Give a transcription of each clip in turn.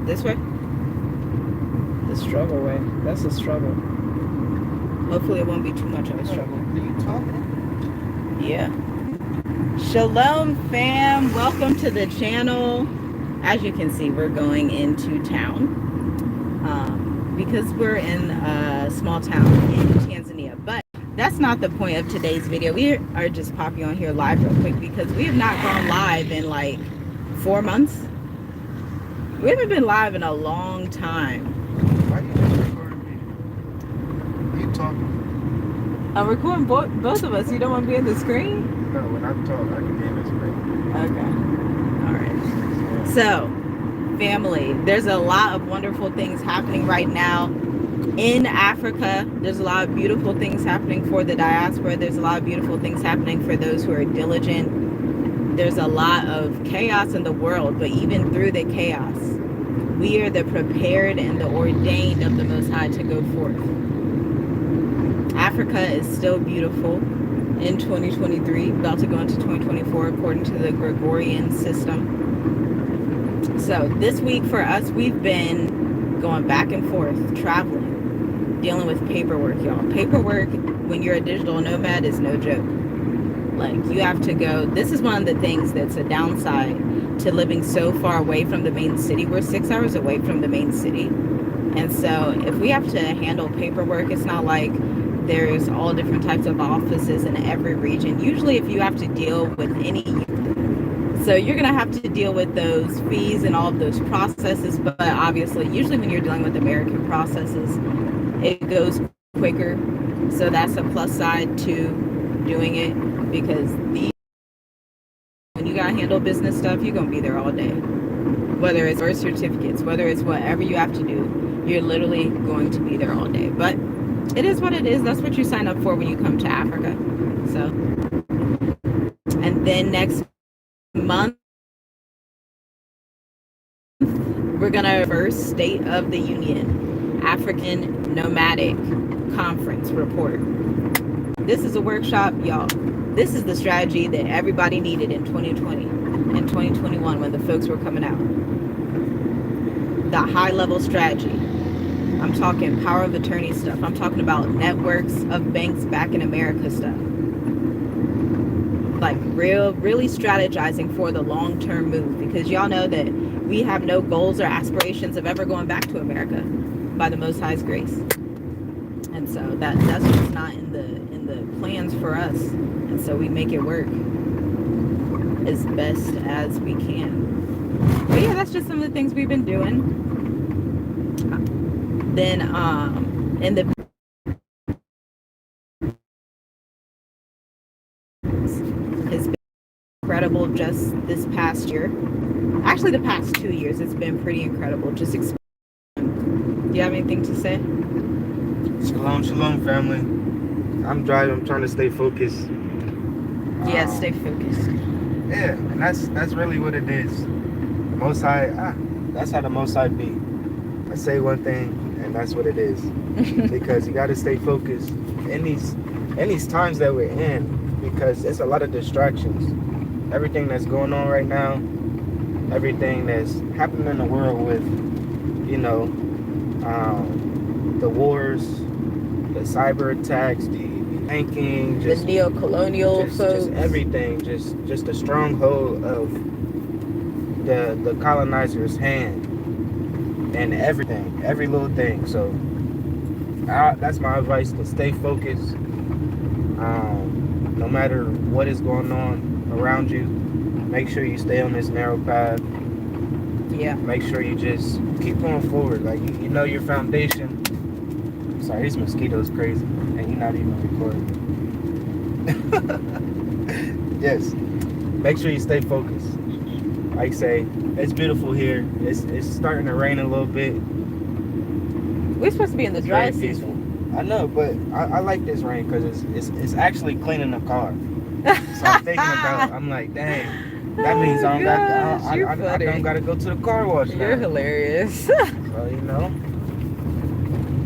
This way? The struggle way. That's a struggle. Hopefully it won't be too much of a struggle. Are you talking? Yeah. Shalom fam, welcome to the channel. As you can see, we're going into town because we're in a small town in Tanzania. But that's not the point of today's video. We are just popping on here live real quick because we have not gone live in like 4 months. We haven't been live in a long time. Why are you recording me? You talking? I'm recording both of us. You don't want to be in the screen? No, when I talk, I can be in the screen. Okay. All right. So, family, there's a lot of wonderful things happening right now in Africa. There's a lot of beautiful things happening for the diaspora. There's a lot of beautiful things happening for those who are diligent. There's a lot of chaos in the world, but even through the chaos, we are the prepared and the ordained of the Most High to go forth. Africa is still beautiful in 2023, about to go into 2024 according to the Gregorian system. So this week for us, we've been going back and forth, traveling, dealing with paperwork, y'all. Paperwork when you're a digital nomad is no joke. Like, you have to go. This is one of the things that's a downside to living so far away from the main city. We're 6 hours away from the main city. And so if we have to handle paperwork, it's not like there's all different types of offices in every region. Usually if you have to deal with any, so you're going to have to deal with those fees and all of those processes. But obviously, usually when you're dealing with American processes, it goes quicker. So that's a plus side to doing it, because when you got to handle business stuff, you're going to be there all day. Whether it's birth certificates, whether it's whatever you have to do, you're literally going to be there all day. But it is what it is. That's what you sign up for when you come to Africa. So, and then next month, we're going to first State of the Union African Nomadic Conference report. This is a workshop, y'all. This is the strategy that everybody needed in 2020 and 2021 when the folks were coming out. The high-level strategy. I'm talking power of attorney stuff. I'm talking about networks of banks back in America stuff. Like really strategizing for the long-term move, because y'all know that we have no goals or aspirations of ever going back to America by the Most High's grace. And so that's just not in the plans for us. And so we make it work as best as we can. But yeah, that's just some of the things we've been doing. Then in the has been incredible just this past year. Actually, the past 2 years, it's been pretty incredible. Just do you have anything to say? Shalom, family. I'm driving. I'm trying to stay focused. Yeah, stay focused. Yeah, and that's really what it is. The Most High, that's how the Most High be. I say one thing, and that's what it is. Because you got to stay focused in these times that we're in, because there's a lot of distractions. Everything that's going on right now, everything that's happening in the world with, the wars, the cyber attacks, the banking, the neo-colonial folks, just everything, just a stronghold of the colonizer's hand, and everything, every little thing. So that's my advice: to stay focused. No matter what is going on around you, make sure you stay on this narrow path. Yeah. Make sure you just keep going forward. Like, you know your foundation. Sorry, these mosquitoes crazy, and you're not even recording. Yes. Make sure you stay focused. Like I say, it's beautiful here. It's starting to rain a little bit. We're supposed to be in the dry season. I know, but I like this rain because it's actually cleaning the car. So I'm thinking about. I'm like, dang. That means I don't got to go to the car wash now. You're hilarious. So,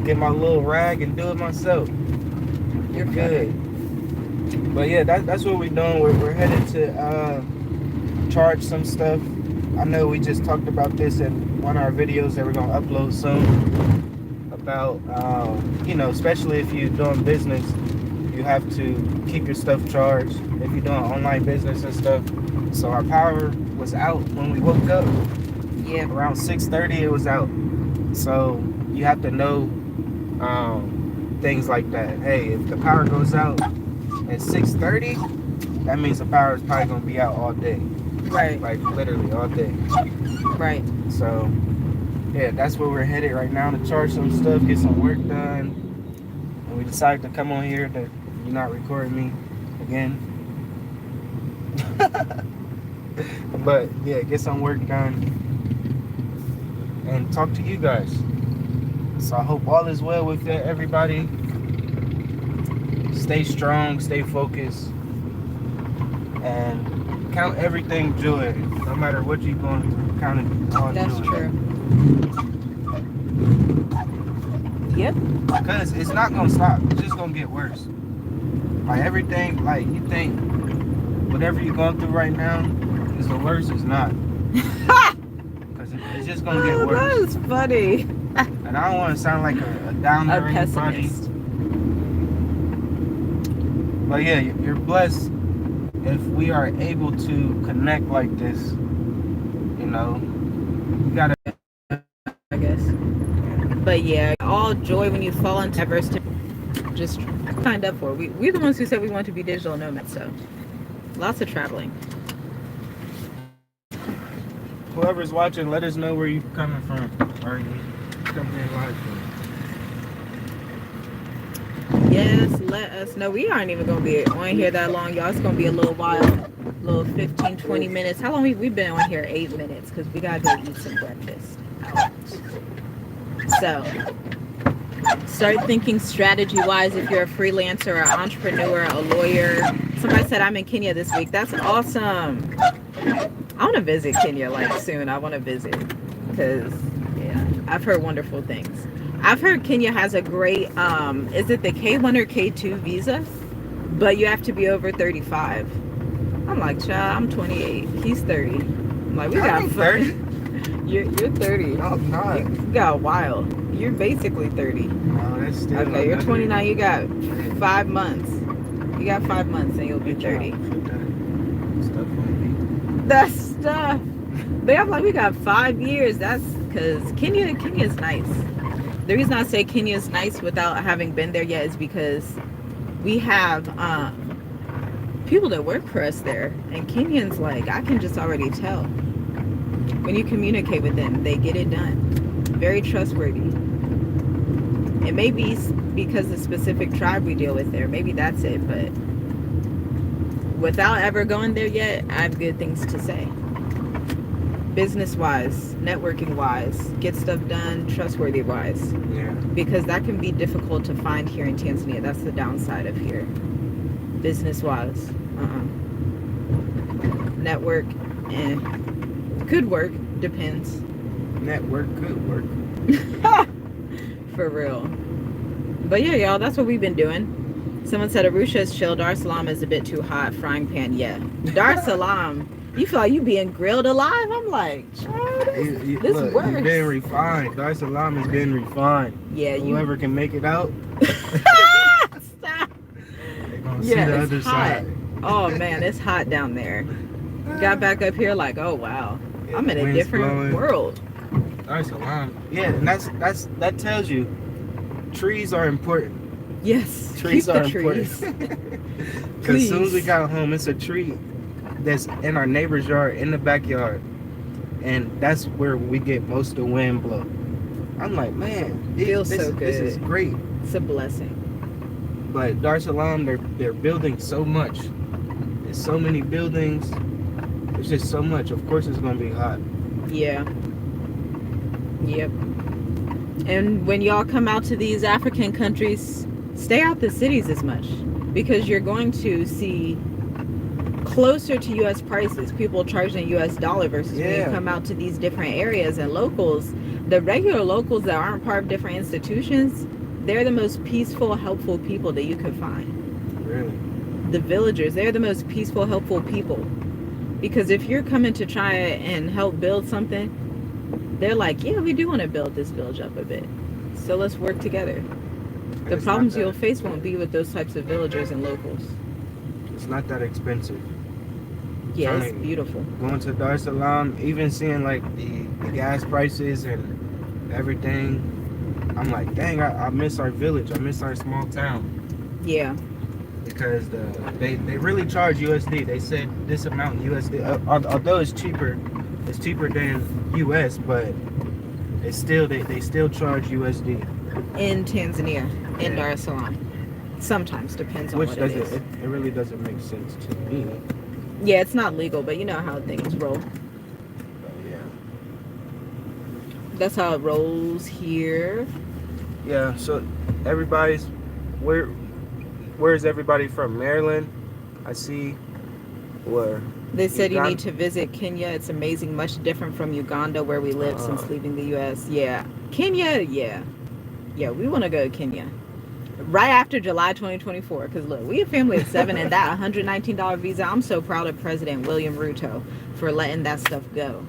get my little rag and do it myself. You're good. But yeah, that's what we're doing. We're headed to charge some stuff. I know we just talked about this in one of our videos that we're gonna upload soon about, especially if you're doing business, you have to keep your stuff charged. If you're doing online business and stuff. So our power was out when we woke up. Yeah. Around 6:30, it was out. So you have to know things like that. Hey, if the power goes out at 6:30, that means the power is probably gonna be out all day. Right. Like literally all day. Right. So yeah, that's where we're headed right now, to charge some stuff, get some work done. And we decided to come on here that you're not recording me again. But yeah, get some work done and talk to you guys. So I hope all is well with everybody. Stay strong, stay focused, and count everything joy. No matter what you're going through, count it all joy. That's true. Yep. Because it's not gonna stop. It's just gonna get worse. Like everything, like you think whatever you're going through right now is the worst. It's not. Because it's just gonna get worse. That's funny. And I don't want to sound like a downer or anybody. Pessimist. But yeah, you're blessed if we are able to connect like this. You gotta. I guess. But yeah, all joy when you fall into adversity. Just signed up for. We're the ones who said we want to be digital nomads, so lots of traveling. Whoever's watching, let us know where you're coming from. Or you coming in live from. Yes, let us know. We aren't even going to be on here that long, y'all. It's going to be a little while. Little 15, 20 minutes. How long we've been on here? 8 minutes, because we got to go eat some breakfast out. So, start thinking strategy-wise if you're a freelancer, an entrepreneur, a lawyer. Somebody said I'm in Kenya this week. That's awesome. I want to visit Kenya soon. I want to visit because I've heard wonderful things. I've heard Kenya has a great is it the K1 or K2 visa, but you have to be over 35. I'm like, child, I'm 28. He's 30. I'm like, we got 30. You're 30. No, I'm not. You got a while. You're basically 30. No, that's still Okay, you're 29. You got 5 months. You got 5 months and you'll be 30. That stuff. But I'm like, we got 5 years. That's because Kenya's nice. The reason I say Kenya's nice without having been there yet is because we have people that work for us there. And Kenyans, I can just already tell. When you communicate with them, they get it done. Very trustworthy. It may be because the specific tribe we deal with there. Maybe that's it. But without ever going there yet, I have good things to say. Business-wise, networking-wise, get stuff done, trustworthy-wise. Yeah. Because that can be difficult to find here in Tanzania. That's the downside of here. Business-wise. Network, could work, depends. Network could work. For real. But yeah, y'all, that's what we've been doing. Someone said Arusha is chill. Dar es Salaam is a bit too hot. Frying pan, yeah. Dar es Salaam, you feel like you being grilled alive? I'm like, this look, works. It's been refined. Dar es Salaam has been refined. Yeah, whoever can make it out. Stop. They're gonna see the other side. Oh man, it's hot down there. Got back up here like, oh wow, yeah, I'm in a different world. Dar es Salaam. Yeah, and that tells you trees are important. Yes, trees keep are the trees. Because as soon as we got home, it's a tree that's in our neighbor's yard, in the backyard, and that's where we get most of the wind blow. I'm like, man, feels so good. This is great. It's a blessing. But Dar es Salaam, they're building so much. There's so many buildings. There's just so much. Of course, it's gonna be hot. Yeah. Yep. And when y'all come out to these African countries, stay out the cities as much, because you're going to see closer to U.S. prices, people charging U.S. dollar versus when you come out to these different areas. And locals, the regular locals that aren't part of different institutions, they're the most peaceful, helpful people that you could find. Really? The villagers, they're the most peaceful, helpful people. Because if you're coming to try and help build something, they're like, yeah, we do want to build this village up a bit. So let's work together. And The it's not problems that you'll face won't expensive. be with those types of villagers and locals. It's not that expensive. Yeah, it's Telling you. beautiful. Going to Dar es Salaam, even seeing like the gas prices and everything, I'm like, dang, I miss our village. I miss our small town. Yeah. Because they really charge USD. They said this amount USD. Although it's cheaper than US, but it's still they still charge USD. In Tanzania, in Yeah. Dar es Salaam. Sometimes, depends on Which what it doesn't is. it really doesn't make sense to me. Yeah, it's not legal, but you know how things roll. But yeah. That's how it rolls here. Yeah, so everybody's where's everybody from? Maryland? I see. Where? They said you Uganda? need to visit Kenya. It's amazing, much different from Uganda where we lived since leaving the US. Yeah. Kenya, yeah. Yeah, we want to go to Kenya. Right after July 2024, because look, we a family of 7, and that $119 visa, I'm so proud of President William Ruto for letting that stuff go.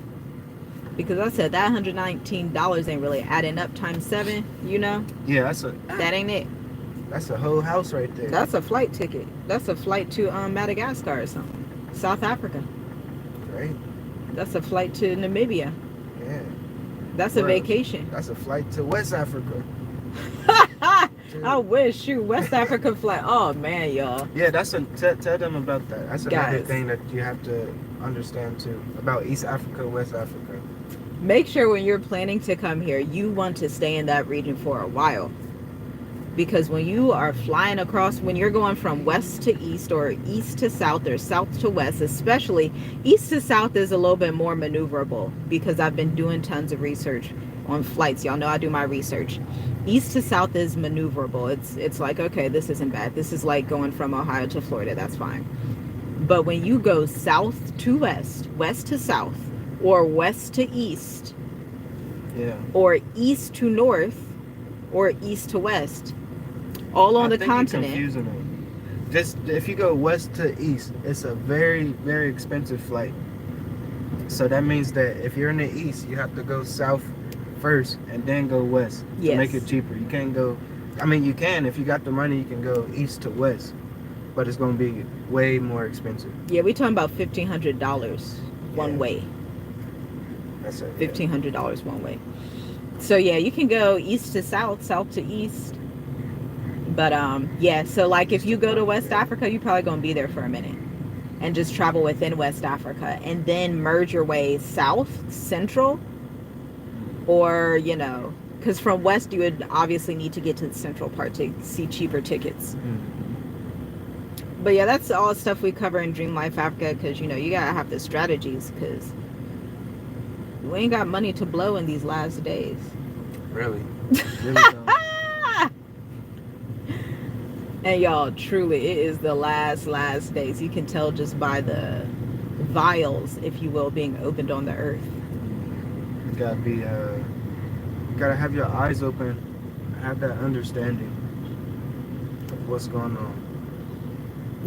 Because I said that $119 ain't really adding up times 7, you know? Yeah, That ain't it. that's a whole house right there. That's a flight ticket. That's a flight to Madagascar or something. South Africa. Right? That's a flight to Namibia. Yeah. That's a Bro, vacation. That's a flight to West Africa. I wish. Shoot, West Africa flight. Oh, man, y'all. Yeah, tell them about that. That's another Guys. thing that you have to understand too about East Africa, West Africa. Make sure when you're planning to come here, you want to stay in that region for a while. Because when you are flying across, when you're going from west to east or east to south or south to west, especially east to south is a little bit more maneuverable because I've been doing tons of research on flights. Y'all know I do my research. East to south is maneuverable. It's like, okay, this isn't bad. This is like going from Ohio to Florida. That's fine. But when you go south to west, west to south, or west to east, Yeah. or east to north, or east to west, all on the think you're continent. confusing them. Just if you go west to east, it's a very, very expensive flight. So that means that if you're in the east, you have to go south first and then go west to make it cheaper. You can't go. I mean, you can if you got the money. You can go east to west, but it's going to be way more expensive. Yeah, we talking about $1,500 one way. That's it. $1,500 one way. So yeah, you can go east to south, south to east. But yeah, so like if you go to West Africa, you're probably gonna be there for a minute and just travel within West Africa and then merge your way south, central, or you know, because from west you would obviously need to get to the central part to see cheaper tickets. But yeah, that's all stuff we cover in Dream Life Africa, because you know you gotta have the strategies, because we ain't got money to blow in these last days. Really? Really don't. And y'all, truly, it is the last days. You can tell just by the vials, if you will, being opened on the earth. You gotta be, gotta have your eyes open, have that understanding of what's going on.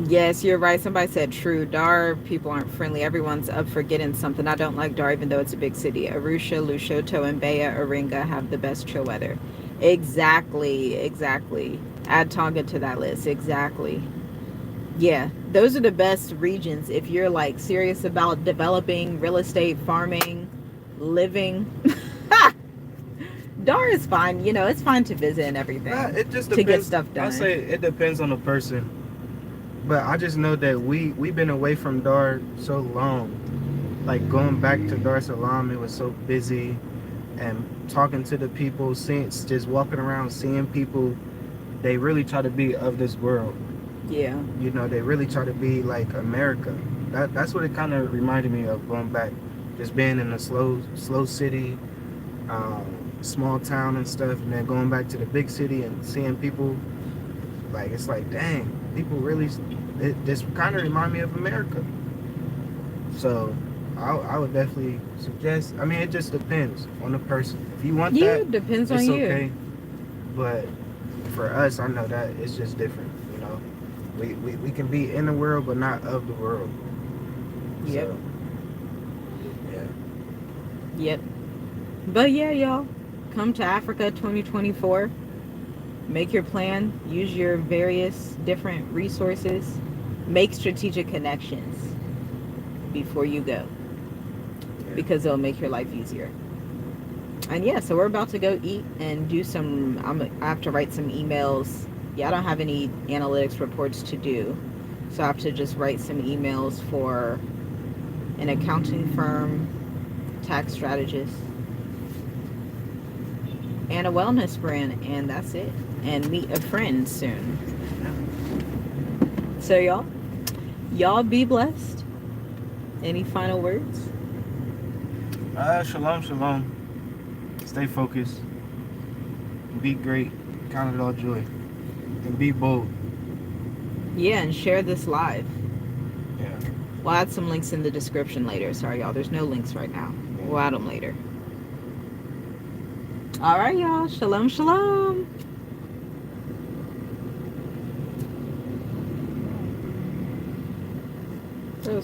Yes, you're right. Somebody said true. Dar people aren't friendly. Everyone's up for getting something. I don't like Dar, even though it's a big city. Arusha, Lushoto, and Baya Oringa have the best chill weather. Exactly. Add Tonga to that list. Exactly. Yeah, those are the best regions if you're like serious about developing real estate, farming, living. Dar is fine. You know, it's fine to visit and everything. It just to depends. get stuff done. I say it depends on the person. But I just know that we've been away from Dar so long. Like going back to Dar es Salaam, it was so busy, and talking to the people, just walking around, seeing people, they really try to be of this world. Yeah. You know, they really try to be like America. That's what it kind of reminded me of going back, just being in a slow city, small town and stuff, and then going back to the big city and seeing people. Like, it's like, dang, people really, this kind of remind me of America. So I would definitely suggest, I mean, it just depends on the person. If you want that, it depends it's on you. okay. But for us, I know that it's just different, you know. We can be in the world, but not of the world. Yep. So, yeah. Yep. But yeah, y'all, come to Africa 2024. Make your plan. Use your various different resources. Make strategic connections before you go, Yeah. because it'll make your life easier. And yeah, so we're about to go eat and do some. I have to write some emails. Yeah, I don't have any analytics reports to do, so I have to just write some emails for an accounting firm, tax strategist, and a wellness brand, and that's it. And meet a friend soon. So y'all be blessed. Any final words? Shalom, shalom. Stay focused. Be great. Count it all joy. And be bold. Yeah, and share this live. Yeah. We'll add some links in the description later. Sorry, y'all. There's no links right now. We'll add them later. All right, y'all. Shalom, shalom.